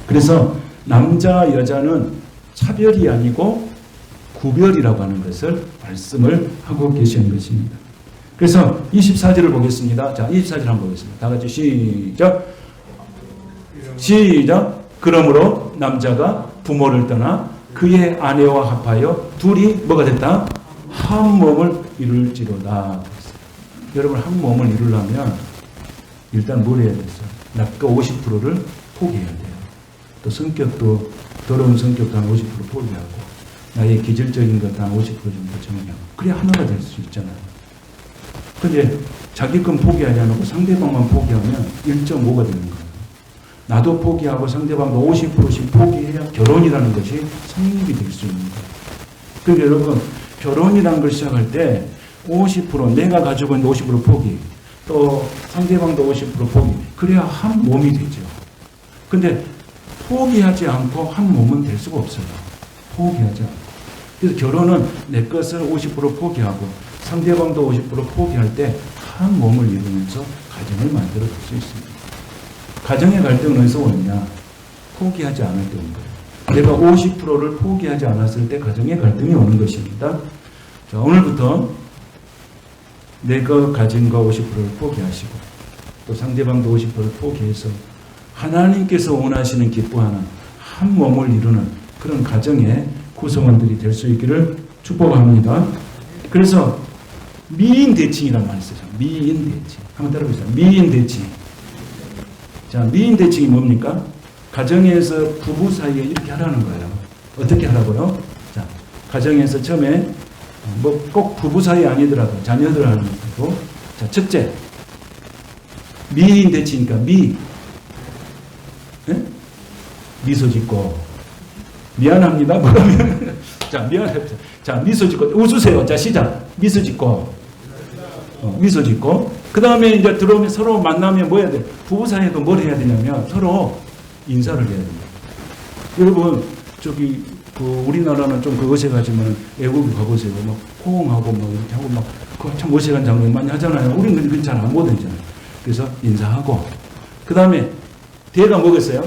그래서 남자 여자는 차별이 아니고 구별이라고 하는 것을 말씀을 하고 계시는 것입니다. 그래서 24절을 보겠습니다. 자, 24절 한번 보겠습니다. 다 같이 시작. 시작. 그러므로 남자가 부모를 떠나 그의 아내와 합하여 둘이 뭐가 됐다? 한 몸을 이룰지로다. 여러분 한 몸을 이루려면 일단 뭘 해야 됐어요? 낮고 50%를 포기해야 돼요. 또 성격도 더러운 성격도 한 50% 포기하고 나의 기질적인 것 한 50% 정도 정리하고 그래야 하나가 될 수 있잖아요. 근데 자기 건 포기하지 않고 상대방만 포기하면 1.5가 되는 거예요. 나도 포기하고 상대방도 50%씩 포기해야 결혼이라는 것이 성립이 될 수 있는 거예요. 그러니까 여러분 결혼이라는 걸 시작할 때 50% 내가 가지고 있는 50% 포기 또 상대방도 50% 포기 그래야 한 몸이 되죠. 근데 포기하지 않고 한 몸은 될 수가 없어요. 포기하지 않고. 그래서 결혼은 내 것을 50% 포기하고 상대방도 50% 포기할 때 한 몸을 이루면서 가정을 만들어 줄 수 있습니다. 가정의 갈등은 어디서 오느냐? 포기하지 않을 때 온 거예요. 내가 50%를 포기하지 않았을 때 가정의 갈등이 오는 것입니다. 자, 오늘부터 내가 가진 거 50%를 포기하시고 또 상대방도 50%를 포기해서 하나님께서 원하시는 기뻐하는 한 몸을 이루는 그런 가정의 구성원들이 될 수 있기를 축복합니다. 그래서 미인 대칭이라는 말이 있어요. 미인 대칭. 한번 따라해보세요. 미인 대칭. 자, 미인 대칭이 뭡니까? 가정에서 부부 사이에 이렇게 하라는 거예요. 어떻게 하라고요? 자, 가정에서 처음에 뭐 꼭 부부 사이 아니더라도 자녀들 하는 거고. 자, 첫째. 미인 대칭이니까 미소 짓고 미안합니다. 그러면 자, 미안합니다. 자, 미소 짓고 웃으세요. 자, 시작. 미소 짓고 미소 짓고 그 다음에 이제 들어오면 서로 만나면 뭐 해야 돼? 부부 사이에도 뭘 해야 되냐면 서로 인사를 해야 됩니다. 여러분 저기 우리나라는 좀 어색하지만 외국에 가보세요. 막 호응하고 막 이렇게 하고 막 그 참 어색한 장면 많이 하잖아요. 우리는 그게 잘 안 보이잖아요. 그래서 인사하고 그 다음에 대화가 뭐겠어요?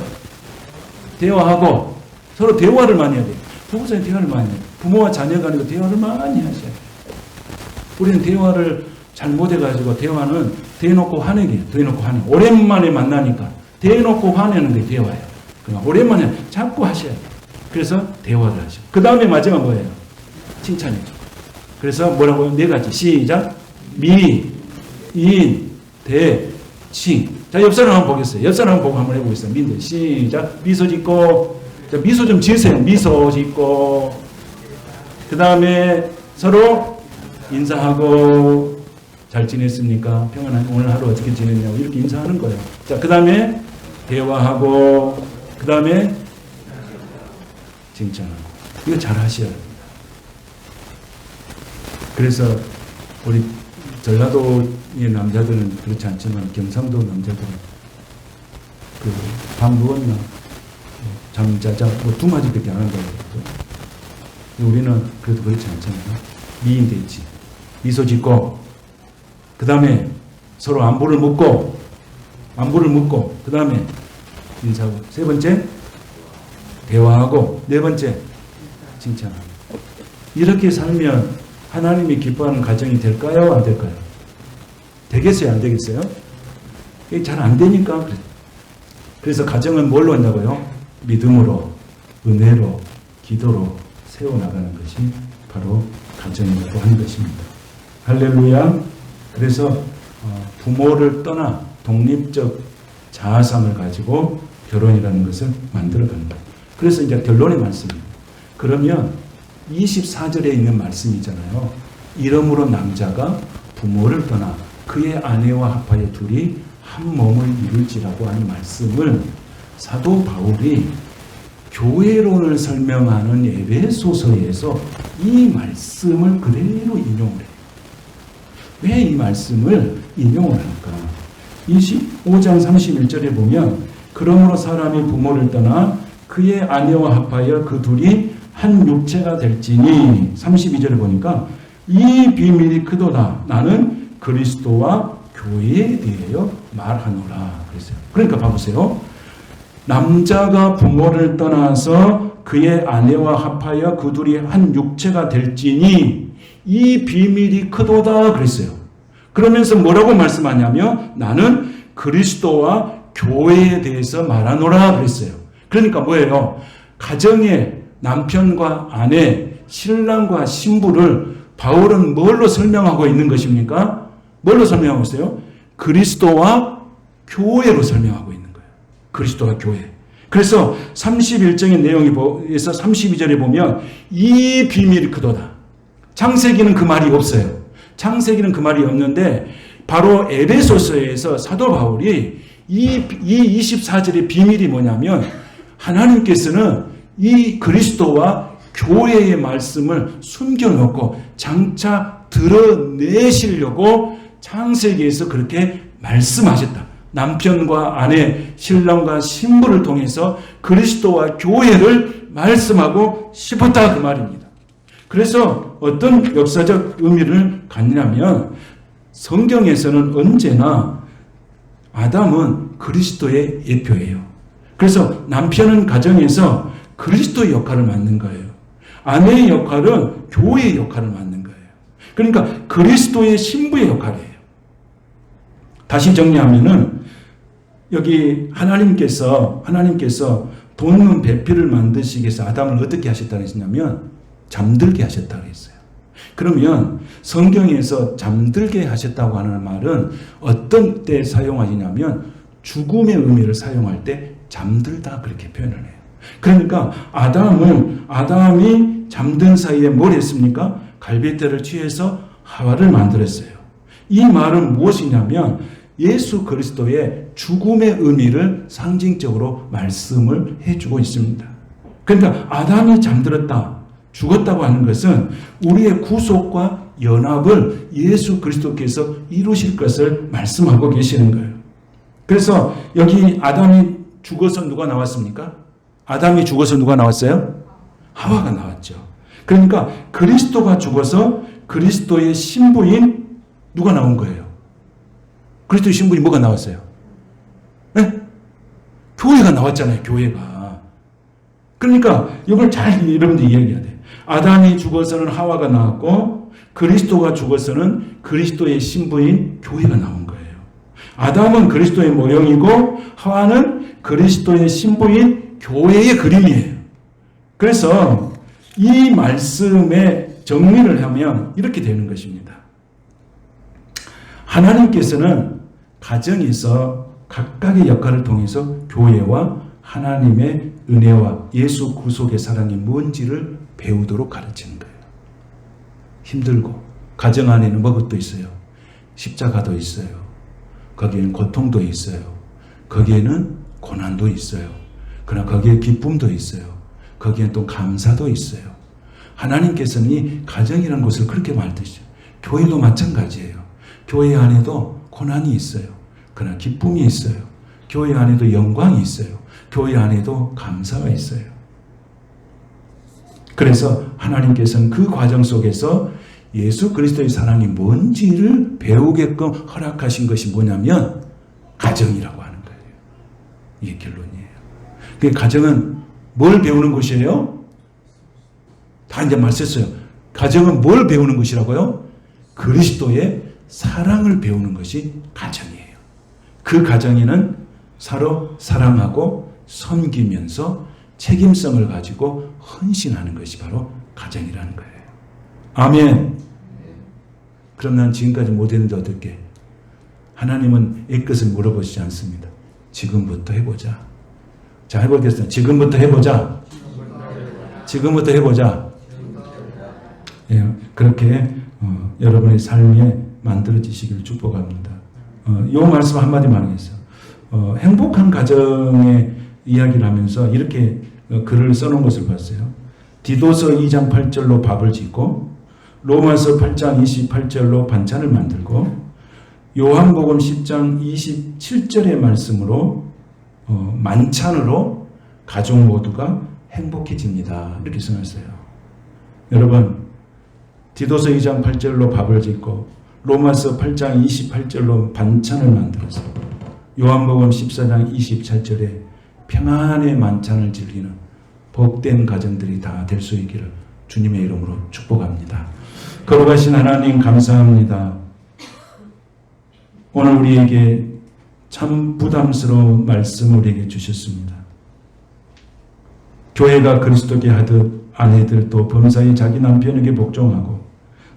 대화하고 서로 대화를 많이 해야 돼요. 부부 사이 대화를 많이 해요. 부모와 자녀가 아니고 대화를 많이 하셔야 돼요. 우리는 대화를 잘 못해가지고 대화는 대놓고 화내기, 대놓고 화내. 오랜만에 만나니까 대놓고 화내는 게 대화예요. 그냥 오랜만에 자꾸 하셔야 돼요. 그래서 대화를 하죠. 그 다음에 마지막 뭐예요? 칭찬이죠. 그래서 뭐라고요? 네 가지. 시작. 미, 인, 대, 칭. 자, 옆 사람 한번 보겠어요. 옆 사람 보고 한번 해보겠어요. 민들. 시작. 미소 짓고. 자, 미소 좀 지으세요. 미소 짓고. 그 다음에 서로 인사하고. 잘 지냈습니까? 평안한 오늘 하루 어떻게 지냈냐고 이렇게 인사하는 거예요. 자, 그 다음에 대화하고. 그 다음에 칭찬하고. 이거 잘 하셔야 됩니다. 그래서 우리 전라도의 남자들은 그렇지 않지만 경상도 남자들은 밥 먹었나 잠자자 뭐 두 마디밖에 안 한다고 그러죠. 우리는 그래도 그렇지 않잖아요. 미인 대치 미소 짓고 그 다음에 서로 안부를 묻고 그 다음에 인사하고 세 번째 대화하고 네 번째 칭찬하고 이렇게 살면 하나님이 기뻐하는 가정이 될까요? 안 될까요? 되겠어요? 안 되겠어요? 이게 잘 안 되니까 그래서 가정은 뭘로 한다고요? 믿음으로, 은혜로, 기도로 세워나가는 것이 바로 가정이라고 하는 것입니다. 할렐루야. 그래서 부모를 떠나 독립적 자아상을 가지고 결혼이라는 것을 만들어간다. 그래서 이제 결론의 말씀입니다. 그러면 24절에 있는 말씀이잖아요. 이러므로 남자가 부모를 떠나 그의 아내와 합하여 둘이 한 몸을 이룰지라고 하는 말씀을 사도 바울이 교회론을 설명하는 에베소서에서 이 말씀을 그대로 인용을 해요. 왜 이 말씀을 인용을 할까? 25장 31절에 보면 그러므로 사람이 부모를 떠나 그의 아내와 합하여 그 둘이 한 육체가 될지니 32절에 보니까 이 비밀이 크도다. 나는 그리스도와 교회에 대하여 말하노라. 그랬어요. 그러니까 봐보세요. 남자가 부모를 떠나서 그의 아내와 합하여 그 둘이 한 육체가 될지니 이 비밀이 크도다 그랬어요. 그러면서 뭐라고 말씀하냐면 나는 그리스도와 교회에 대해서 말하노라 그랬어요. 그러니까 뭐예요? 가정의 남편과 아내, 신랑과 신부를 바울은 뭘로 설명하고 있는 것입니까? 뭘로 설명하고 있어요? 그리스도와 교회로 설명하고 있는 거예요. 그리스도와 교회. 그래서 31장의 내용에서 32절에 보면 이 비밀이 크도다. 창세기는 그 말이 없어요. 창세기는 그 말이 없는데 바로 에베소서에서 사도 바울이 이 24절의 비밀이 뭐냐면 하나님께서는 이 그리스도와 교회의 말씀을 숨겨놓고 장차 드러내시려고 창세기에서 그렇게 말씀하셨다. 남편과 아내, 신랑과 신부를 통해서 그리스도와 교회를 말씀하고 싶었다 그 말입니다. 그래서 어떤 역사적 의미를 갖냐면 성경에서는 언제나 아담은 그리스도의 예표예요. 그래서 남편은 가정에서 그리스도의 역할을 맡는 거예요. 아내의 역할은 교회의 역할을 맡는 거예요. 그러니까 그리스도의 신부의 역할이에요. 다시 정리하면은 여기 하나님께서 돋는 배필을 만드시기 위해서 아담을 어떻게 하셨다고 했냐면 잠들게 하셨다고 했어요. 그러면 성경에서 잠들게 하셨다고 하는 말은 어떤 때 사용하시냐면 죽음의 의미를 사용할 때 잠들다 그렇게 표현을 해요. 그러니까 아담이 잠든 사이에 뭘 했습니까? 갈빗대를 취해서 하와를 만들었어요. 이 말은 무엇이냐면 예수 그리스도의 죽음의 의미를 상징적으로 말씀을 해주고 있습니다. 그러니까 아담이 잠들었다, 죽었다고 하는 것은 우리의 구속과 연합을 예수 그리스도께서 이루실 것을 말씀하고 계시는 거예요. 그래서 여기 아담이 죽어서 누가 나왔습니까? 아담이 죽어서 누가 나왔어요? 하와가 나왔죠. 그러니까 그리스도가 죽어서 그리스도의 신부인 누가 나온 거예요? 그리스도의 신부인 뭐가 나왔어요? 네? 교회가 나왔잖아요. 교회가. 그러니까 이걸 잘 여러분들 이해해야 돼요. 아담이 죽어서는 하와가 나왔고 그리스도가 죽어서는 그리스도의 신부인 교회가 나온 거예요. 아담은 그리스도의 모형이고 하와는 그리스도의 신부인 교회의 그림이에요. 그래서 이 말씀의 정리를 하면 이렇게 되는 것입니다. 하나님께서는 가정에서 각각의 역할을 통해서 교회와 하나님의 은혜와 예수 구속의 사랑이 뭔지를 배우도록 가르치는 거예요. 힘들고 가정 안에는 뭐것도 있어요. 십자가도 있어요. 거기에는 고통도 있어요. 거기에는 고난도 있어요. 그러나 거기에 기쁨도 있어요. 거기에 또 감사도 있어요. 하나님께서는 이 가정이라는 것을 그렇게 말씀하시죠. 교회도 마찬가지예요. 교회 안에도 고난이 있어요. 그러나 기쁨이 있어요. 교회 안에도 영광이 있어요. 교회 안에도 감사가 있어요. 그래서 하나님께서는 그 과정 속에서 예수 그리스도의 사랑이 뭔지를 배우게끔 허락하신 것이 뭐냐면 가정이라고 하는 거예요. 이게 결론이에요. 그 가정은 뭘 배우는 것이에요? 다 이제 말씀했어요. 가정은 뭘 배우는 것이라고요? 그리스도의 사랑을 배우는 것이 가정이에요. 그 가정에는 서로 사랑하고 섬기면서 책임성을 가지고 헌신하는 것이 바로 가정이라는 거예요. 아멘. 그럼 난 지금까지 못했는데 어떻게? 하나님은 애끝을 물어보시지 않습니다. 지금부터 해보자. 자, 해보겠습니다. 지금부터 해보자. 지금부터 해보자. 예, 그렇게 여러분의 삶에 만들어지시기를 축복합니다. 이 말씀 한마디만 하겠어요. 행복한 가정의 이야기를 하면서 이렇게 글을 써놓은 것을 봤어요. 디도서 2장 8절로 밥을 짓고 로마서 8장 28절로 반찬을 만들고 요한복음 10장 27절의 말씀으로 만찬으로 가족 모두가 행복해집니다. 이렇게 써놨어요. 여러분, 디도서 2장 8절로 밥을 짓고 로마서 8장 28절로 반찬을 만들어서 요한복음 14장 27절에 평안의 만찬을 즐기는 복된 가정들이 다 될 수 있기를 주님의 이름으로 축복합니다. 거룩하신 하나님 감사합니다. 오늘 우리에게 참 부담스러운 말씀을 우리에게 주셨습니다. 교회가 그리스도께 하듯 아내들도 범사에 자기 남편에게 복종하고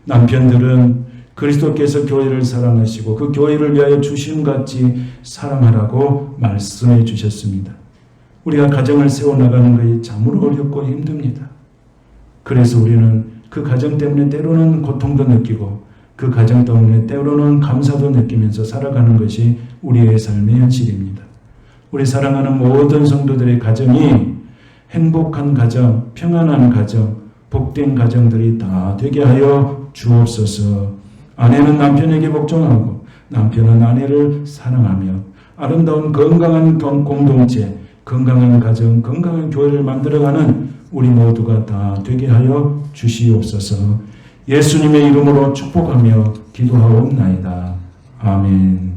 남편들은 그리스도께서 교회를 사랑하시고 그 교회를 위하여 주심같이 사랑하라고 말씀해 주셨습니다. 우리가 가정을 세워나가는 것이 참으로 어렵고 힘듭니다. 그래서 우리는 그 가정 때문에 때로는 고통도 느끼고 그 가정 때문에 때로는 감사도 느끼면서 살아가는 것이 우리의 삶의 현실입니다. 우리 사랑하는 모든 성도들의 가정이 행복한 가정, 평안한 가정, 복된 가정들이 다 되게 하여 주옵소서. 아내는 남편에게 복종하고 남편은 아내를 사랑하며 아름다운 건강한 공동체, 건강한 가정, 건강한 교회를 만들어가는 우리 모두가 다 되게 하여 주시옵소서. 예수님의 이름으로 축복하며 기도하옵나이다. 아멘.